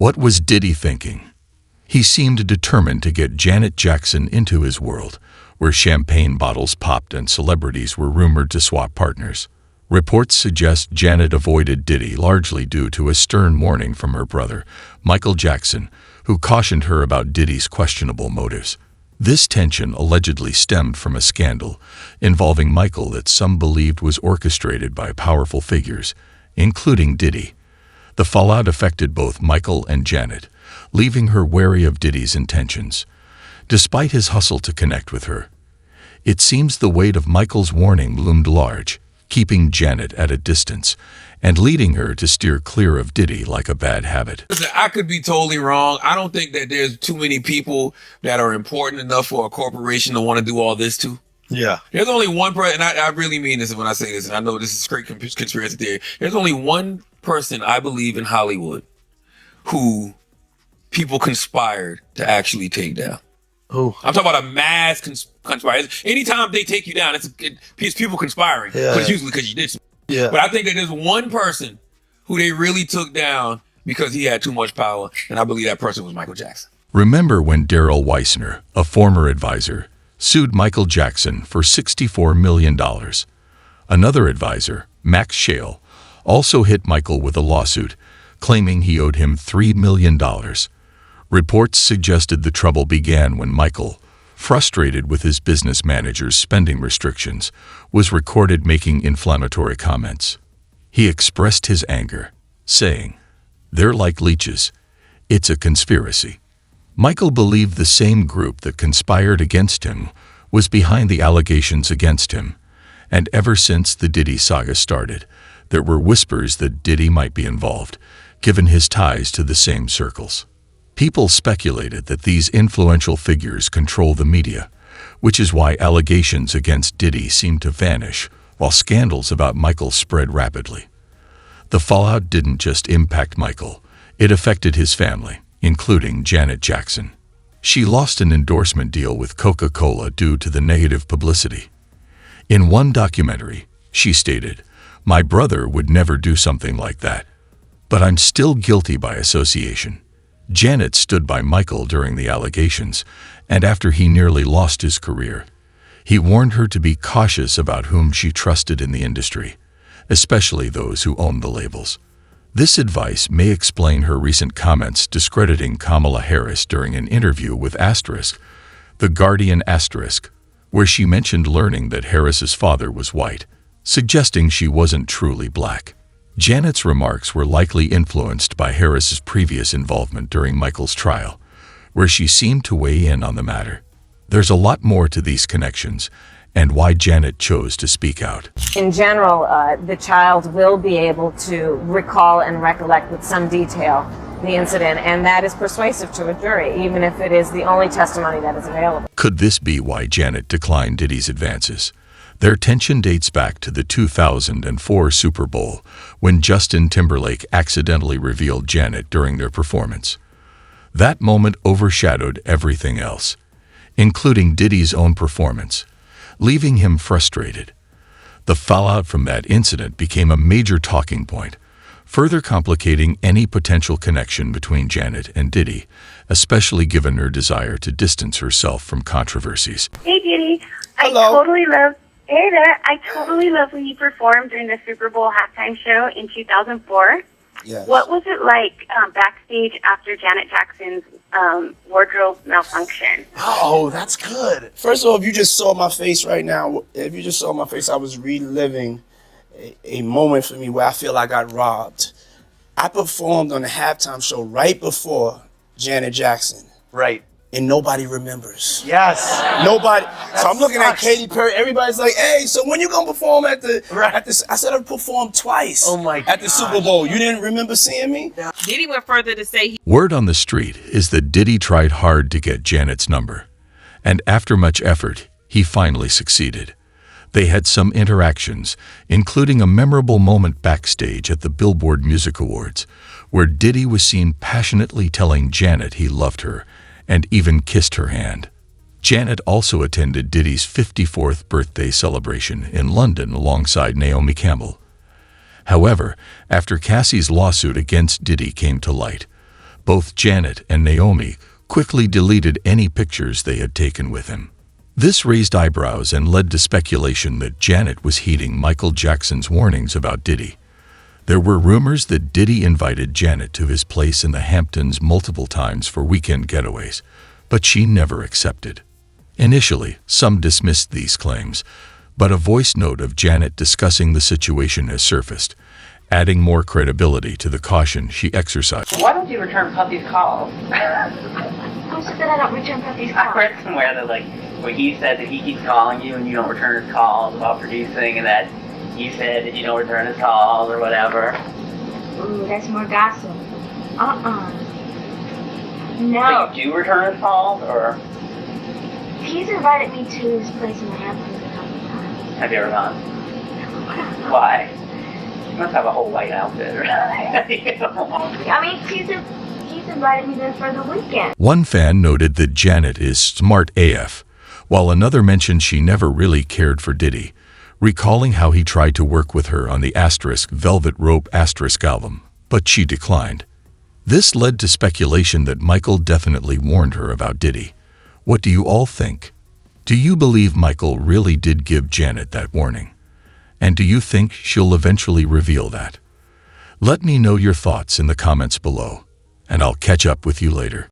What was Diddy thinking? He seemed determined to get Janet Jackson into his world, where champagne bottles popped and celebrities were rumored to swap partners. Reports suggest Janet avoided Diddy largely due to a stern warning from her brother, Michael Jackson, who cautioned her about Diddy's questionable motives. This tension allegedly stemmed from a scandal involving Michael that some believed was orchestrated by powerful figures, including Diddy. The fallout affected both Michael and Janet, leaving her wary of Diddy's intentions, despite his hustle to connect with her. It seems the weight of Michael's warning loomed large, keeping Janet at a distance and leading her to steer clear of Diddy like a bad habit. Listen, I could be totally wrong. I don't think that there's too many people that are important enough for a corporation to want to do all this to. Yeah. There's only one person, and I really mean this when I say this, and I know this is straight conspiracy theory. There's only one person I believe in Hollywood who people conspired to actually take down. Who? I'm talking about a mass conspiracy. Anytime they take you down, it's people conspiring. Yeah. But it's usually because you did something. Yeah. But I think that there's one person who they really took down because he had too much power, and I believe that person was Michael Jackson. Remember when Darrell Weissner, a former advisor, sued Michael Jackson for $64 million? Another advisor, Max Shale, also hit Michael with a lawsuit, claiming he owed him $3 million. Reports suggested the trouble began when Michael, frustrated with his business manager's spending restrictions, was recorded making inflammatory comments. He expressed his anger, saying, "They're like leeches. It's a conspiracy." Michael believed the same group that conspired against him was behind the allegations against him, and ever since the Diddy saga started, there were whispers that Diddy might be involved, given his ties to the same circles. People speculated that these influential figures control the media, which is why allegations against Diddy seemed to vanish, while scandals about Michael spread rapidly. The fallout didn't just impact Michael, it affected his family, including Janet Jackson. She lost an endorsement deal with Coca-Cola due to the negative publicity. In one documentary, she stated, "My brother would never do something like that, but I'm still guilty by association." Janet stood by Michael during the allegations, and after he nearly lost his career, he warned her to be cautious about whom she trusted in the industry, especially those who owned the labels. This advice may explain her recent comments discrediting Kamala Harris during an interview with The Guardian, where she mentioned learning that Harris's father was white, suggesting she wasn't truly black. Janet's remarks were likely influenced by Harris's previous involvement during Michael's trial, where she seemed to weigh in on the matter. There's a lot more to these connections, and why Janet chose to speak out. In general, the child will be able to recall and recollect with some detail the incident, and that is persuasive to a jury, even if it is the only testimony that is available. Could this be why Janet declined Diddy's advances? Their tension dates back to the 2004 Super Bowl, when Justin Timberlake accidentally revealed Janet during their performance. That moment overshadowed everything else, including Diddy's own performance, leaving him frustrated. The fallout from that incident became a major talking point, further complicating any potential connection between Janet and Diddy, especially given her desire to distance herself from controversies. Hey, Diddy. Hello. Hey there. I totally love when you performed during the Super Bowl halftime show in 2004. Yes. What was it like backstage after Janet Jackson's wardrobe malfunction? Oh, that's good. First of all, if you just saw my face right now, I was reliving a moment for me where I feel I got robbed. I performed on the halftime show right before Janet Jackson. Right. And nobody remembers. Yes. Nobody. So I'm looking at sucks. Katy Perry. Everybody's like, "Hey, so when you gonna perform at the?" Right. I said I performed twice. Oh my At the Super Bowl. You didn't remember seeing me? Diddy went further to say Word on the street is that Diddy tried hard to get Janet's number, and after much effort, he finally succeeded. They had some interactions, including a memorable moment backstage at the Billboard Music Awards, where Diddy was seen passionately telling Janet he loved her, and even kissed her hand. Janet also attended Diddy's 54th birthday celebration in London alongside Naomi Campbell. However, after Cassie's lawsuit against Diddy came to light, Both Janet and Naomi quickly deleted any pictures they had taken with him. This raised eyebrows and led to speculation that Janet was heeding Michael Jackson's warnings about Diddy. There were rumors that Diddy invited Janet to his place in the Hamptons multiple times for weekend getaways, but she never accepted. Initially, some dismissed these claims, but a voice note of Janet discussing the situation has surfaced, adding more credibility to the caution she exercised. Why don't you return Puffy's calls? Who said that I don't return Puffy's I calls? read somewhere that where he said that he keeps calling you and you don't return his calls about producing, and that you said that you don't return his calls or whatever. Ooh, that's more gossip. No. So you do return his calls, or He's invited me to his place in the Hamptons a couple times. have you ever gone? Why? You must have a whole white outfit, or I mean, he's invited me there for the weekend. One fan noted that Janet is smart AF, while another mentioned she never really cared for Diddy, recalling how he tried to work with her on the Velvet Rope album, but she declined. This led to speculation that Michael definitely warned her about Diddy. What do you all think? Do you believe Michael really did give Janet that warning? And do you think she'll eventually reveal that? Let me know your thoughts in the comments below, and I'll catch up with you later.